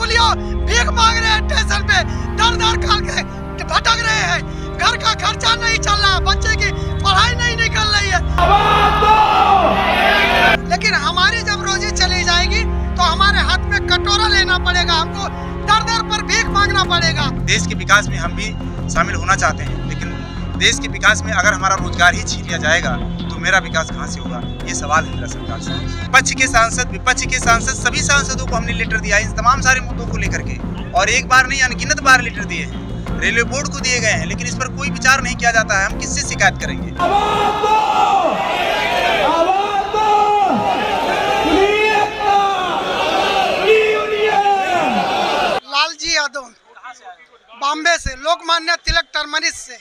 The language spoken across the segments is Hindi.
कुलियों भीख मांग रहे हैं स्टेशन पे, दर दर करके भटक रहे हैं। घर का खर्चा नहीं चल रहा, बच्चे की पढ़ाई नहीं निकल रही है। लेकिन हमारी जब रोजी चली जाएगी तो हमारे हाथ में कटोरा लेना पड़ेगा, हमको दर दर पर भीख मांगना पड़ेगा। देश के विकास में हम भी शामिल होना चाहते हैं, लेकिन देश के विकास में अगर हमारा रोजगार ही छीन लिया जाएगा तो मेरा विकास कहाँ से होगा? ये सवाल है मेरा सरकार से। पक्ष के सांसद, विपक्ष के सांसद, सभी सांसदों को हमने लेटर दिया है इन तमाम सारे मुद्दों को लेकर के, और एक बार नहीं अनगिनत बार लेटर दिए हैं। रेलवे बोर्ड को दिए गए हैं, लेकिन इस पर कोई विचार नहीं किया जाता है। हम किससे शिकायत करेंगे? लालजी यादव, बॉम्बे से, लोकमान्य तिलक टर्मिनस से।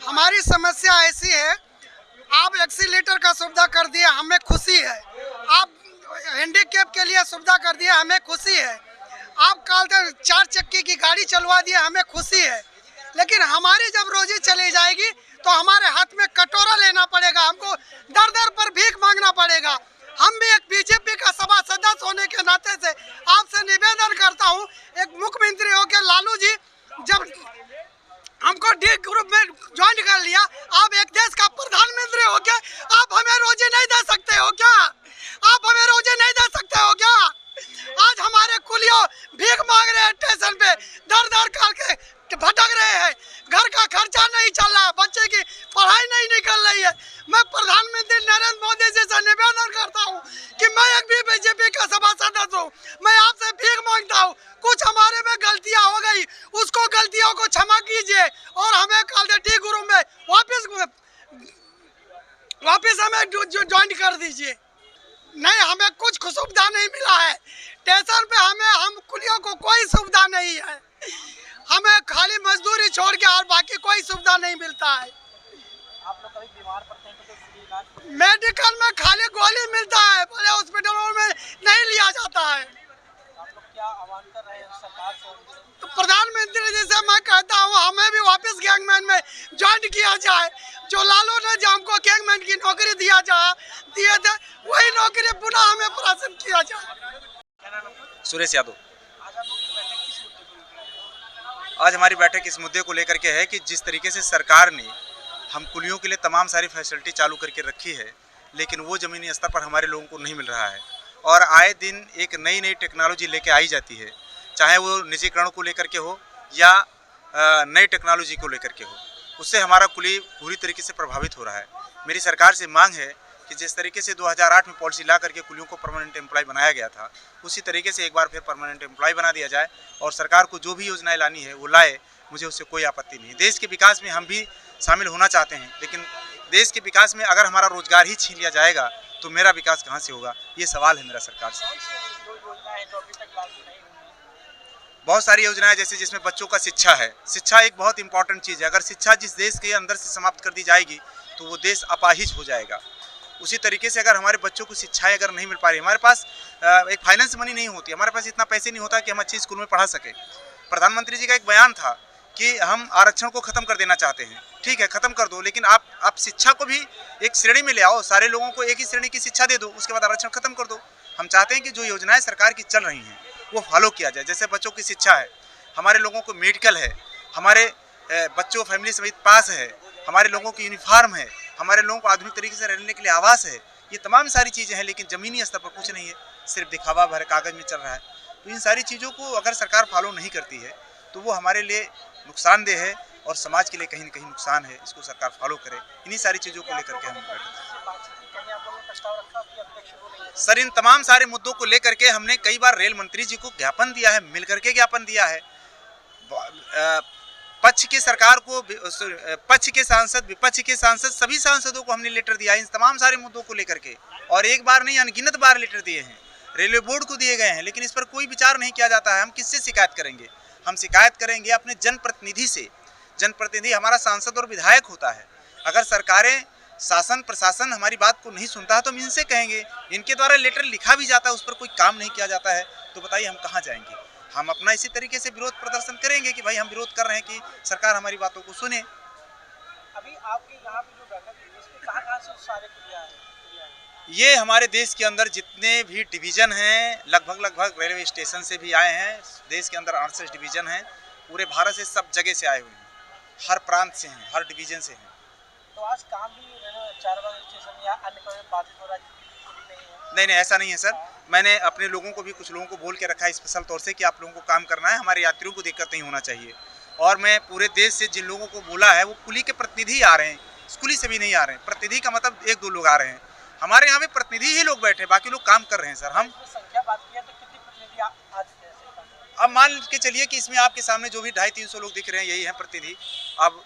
हमारी समस्या ऐसी है, आप एक्सीलेटर का सुविधा कर दिए, हमें खुशी है। आप हैंडीकैप के लिए सुविधा कर दिए, हमें खुशी है। आप कल 4 चक्की की गाड़ी चलवा दिए, हमें खुशी है। लेकिन हमारी जब रोजी चली जाएगी तो हमारे हाथ में कटोरा लेना पड़ेगा, हमको दर दर पर भीख मांगना पड़ेगा। हम भी एक बीजेपी का सभा सदस्य होने के नाते से आपसे निवेदन करता हूं, एक मुख्यमंत्री होकर लालू जी जब हमको डी ग्रुप में ज्वाइन कर लिया, आप एक देश का प्रधानमंत्री हो क्या? आप हमें रोजी नहीं दे सकते हो क्या? आप हमें रोजी नहीं दे सकते हो क्या? आज हमारे कुलियों भीख मांग रहे हैं स्टेशन पे, दर दर करके भटक रहे हैं। घर का खर्चा नहीं चल रहा, बच्चे की पढ़ाई नहीं निकल रही है। मैं प्रधानमंत्री नरेंद्र मोदी जी से निवेदन करता हूं कि मैं एक भी बीजेपी का सभा सदस्य हूं, मैं आपसे भीख मांगता हूं। कुछ हमारे में गलतियां हो गई, उसको गलतियों को क्षमा कीजिए और हमें कल डी ग्रुप में वापिस हमें ज्वाइन कर दीजिए। नहीं, हमें कुछ सुविधा नहीं मिला है स्टेशन पे, हम कुलियों को कोई सुविधा नहीं है। हमें खाली मजदूरी छोड़ के और बाकी कोई सुविधा नहीं मिलता है। आप लोग कभी बीमार पड़ते हैं तो फ्री इलाज? मेडिकल में खाली गोली मिलता है, बड़े हॉस्पिटलों में नहीं लिया जाता है। आप लोग क्या आह्वान कर रहे हैं सरकार से? तो प्रधानमंत्री जी से मैं कहता हूँ हमें भी वापस गैंगमैन में ज्वाइन किया जाए। जो लालू ने जो हमको गैंगमैन की नौकरी दिए थे, वही नौकरी पुनः हमें प्रदर्शन किया जाए। सुरेश यादव। आज हमारी बैठक इस मुद्दे को लेकर के है कि जिस तरीके से सरकार ने हम कुलियों के लिए तमाम सारी फैसिलिटी चालू करके रखी है, लेकिन वो ज़मीनी स्तर पर हमारे लोगों को नहीं मिल रहा है। और आए दिन एक नई नई टेक्नोलॉजी लेके आई जाती है, चाहे वो निजीकरण को लेकर के हो या नई टेक्नोलॉजी को लेकर के हो, उससे हमारा कुली पूरी तरीके से प्रभावित हो रहा है। मेरी सरकार से मांग है कि जिस तरीके से 2008 में पॉलिसी ला करके कुलियों को परमानेंट एम्प्लॉय बनाया गया था, उसी तरीके से एक बार फिर परमानेंट एम्प्लॉय बना दिया जाए और सरकार को जो भी योजनाएं लानी है वो लाए। मुझे उससे कोई आपत्ति नहीं। देश के विकास में हम भी शामिल होना चाहते हैं, लेकिन देश के विकास में अगर हमारा रोजगार ही छीन लिया जाएगा तो मेरा विकास कहाँ से होगा? ये सवाल है मेरा सरकार से। बहुत सारी योजनाएं जैसे जिसमें बच्चों का शिक्षा है। शिक्षा एक बहुत इंपॉर्टेंट चीज़ है। अगर शिक्षा जिस देश के अंदर से समाप्त कर दी जाएगी तो वो देश अपाहिज हो जाएगा। उसी तरीके से अगर हमारे बच्चों को शिक्षाएं अगर नहीं मिल पा रही, हमारे पास एक फाइनेंस मनी नहीं होती, हमारे पास इतना पैसे नहीं होता कि हम अच्छी स्कूल में पढ़ा सके। प्रधानमंत्री जी का एक बयान था कि हम आरक्षण को ख़त्म कर देना चाहते हैं। ठीक है, ख़त्म कर दो, लेकिन आप शिक्षा को भी एक श्रेणी में ले आओ, सारे लोगों को एक ही श्रेणी की शिक्षा दे दो, उसके बाद आरक्षण ख़त्म कर दो। हम चाहते हैं कि जो योजनाएं सरकार की चल रही हैं वो फॉलो किया जाए। जैसे बच्चों की शिक्षा है, हमारे लोगों को मेडिकल है, हमारे बच्चों फैमिली समेत पास है, हमारे लोगों की यूनिफॉर्म है, हमारे लोगों को आधुनिक तरीके से रहने के लिए आवास है। ये तमाम सारी चीज़ें हैं, लेकिन ज़मीनी स्तर पर कुछ नहीं है, सिर्फ दिखावा भर कागज़ में चल रहा है। तो इन सारी चीज़ों को अगर सरकार फॉलो नहीं करती है तो वो हमारे लिए नुकसानदेह है और समाज के लिए कहीं न कहीं नुकसान है। इसको सरकार फॉलो करे। इन्हीं सारी चीज़ों को लेकर के हम बैठे सर, इन तमाम सारे मुद्दों को लेकर के हमने कई बार रेल मंत्री जी को ज्ञापन दिया है, मिल करके ज्ञापन दिया है। पक्ष की सरकार को, पक्ष के सांसद, विपक्ष के सांसद, सभी सांसदों को हमने लेटर दिया है इन तमाम सारे मुद्दों को लेकर के, और एक बार नहीं अनगिनत बार लेटर दिए हैं। रेलवे बोर्ड को दिए गए हैं, लेकिन इस पर कोई विचार नहीं किया जाता है। हम किससे शिकायत करेंगे? हम शिकायत करेंगे अपने जनप्रतिनिधि से। जनप्रतिनिधि हमारा सांसद और विधायक होता है। अगर सरकारें, शासन प्रशासन हमारी बात को नहीं सुनता है तो हम इनसे कहेंगे। इनके द्वारा लेटर लिखा भी जाता है, उस पर कोई काम नहीं किया जाता है, तो बताइए हम कहाँ जाएंगे? हम अपना इसी तरीके से विरोध प्रदर्शन करेंगे कि भाई हम विरोध कर रहे हैं कि सरकार हमारी बातों को सुने। अभी आपके यहाँ पे जो बैठक हुई, इसमें कहाँ से सारे कुलिया है? ये हमारे देश के अंदर जितने भी डिवीज़न हैं लगभग रेलवे स्टेशन से भी आए हैं। देश के अंदर 68 डिवीज़न हैं, पूरे भारत से सब जगह से आए हुए हैं, हर प्रांत से हैं, हर डिवीज़न से हैं। तो आज काम भी चारबाग स्टेशन या अन्य कोई बाधित हो रहा है जिसकी पूरी नहीं है? नहीं, ऐसा नहीं है सर। मैंने अपने लोगों को भी, कुछ लोगों को बोल के रखा है स्पेशल तौर से कि आप लोगों को काम करना है, हमारे यात्रियों को दिक्कत नहीं होना चाहिए। और मैं पूरे देश से जिन लोगों को बोला है वो कुली के प्रतिनिधि आ रहे हैं, स्कूली से भी नहीं आ रहे हैं। प्रतिनिधि का मतलब 1-2 लोग आ रहे हैं। हमारे यहाँ पे प्रतिनिधि ही लोग बैठे हैं, बाकी लोग काम कर रहे हैं सर। हम इसमें संख्या बात की है तो कितनी प्रतिनिधि आज कैसे काम कर रहे हैं? अब मान के चलिए कि इसमें आपके सामने जो भी 250-300 लोग दिख रहे हैं, यही हैं प्रतिनिधि। अब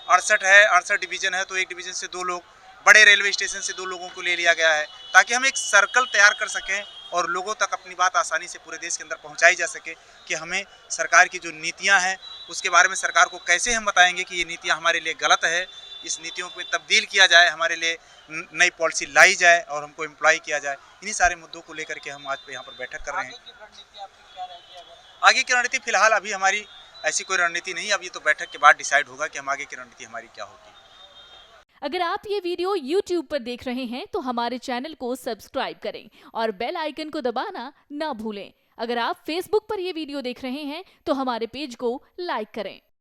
68 है, 68 डिवीज़न है, तो एक डिवीज़न से 2 लोग, बड़े रेलवे स्टेशन से 2 लोगों को ले लिया गया है, ताकि हम एक सर्कल तैयार कर सकें और लोगों तक अपनी बात आसानी से पूरे देश के अंदर पहुंचाई जा सके कि हमें सरकार की जो नीतियां हैं उसके बारे में सरकार को कैसे हम बताएंगे कि ये नीतियां हमारे लिए गलत है, इस नीतियों को तब्दील किया जाए, हमारे लिए नई पॉलिसी लाई जाए और हमको एम्प्लॉय किया जाए। इन्हीं सारे मुद्दों को लेकर के हम आज यहाँ पर बैठक कर रहे हैं। आगे की रणनीति आपकी क्या रहेगी? अगर आगे की रणनीति फिलहाल अभी हमारी ऐसी कोई रणनीति नहीं, अब ये तो बैठक के बाद डिसाइड होगा कि हम आगे की रणनीति हमारी क्या होगी। अगर आप ये वीडियो YouTube पर देख रहे हैं तो हमारे चैनल को सब्सक्राइब करें और बेल आइकन को दबाना ना भूलें। अगर आप Facebook पर ये वीडियो देख रहे हैं तो हमारे पेज को लाइक करें।